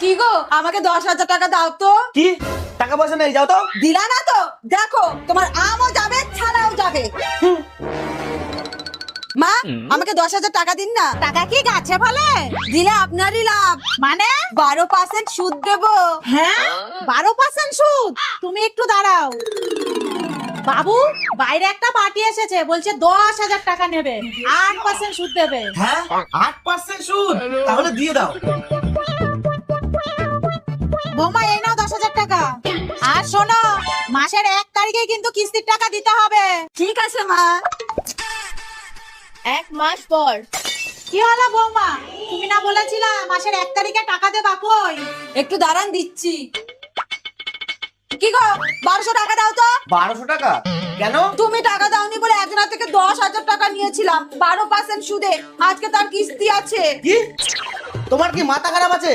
কি গো, আমাকে 10,000 টাকা দাও তো। কি টাকা পয়সা নেই, যাও তো। দিলা না তো, দেখো তোমার আমও যাবে ছাড়াও যাবে। মা, আমাকে 10,000 টাকা দিন না। টাকা কি গাছে ফলে? দিলে আপনারই লাভ, মানে 12% সুদ দেবো। হ্যাঁ 12% সুদ? তুমি একটু দাঁড়াও বাবু, বাইরে একটা পার্টি এসেছে, বলছে 10,000 টাকা নেবে, 8% সুদ দেবে। হ্যাঁ 8% সুদ, তাহলে দিয়ে দাও। বৌমা এই নাও 10,000 টাকা। আর শোনো, মাসের 1 তারিখে কিন্তু কিস্তির টাকা দিতে হবে। ঠিক আছে মা। 1 মাস পর। কি হলো বৌমা, তুমি না বলেছিলা মাসের 1 তারিখে টাকা দেবা, কই? একটু দাঁড়ান, দিচ্ছি। কি গো, 1200 টাকা দাও তো। 1200 টাকা কেন? তুমি টাকা দাওনি বলে একজনের থেকে 10,000 টাকা নিয়েছিলাম 12% সুদে। আজকে তার কিস্তি আছে। কি তোমার কি মাথা খারাপ আছে?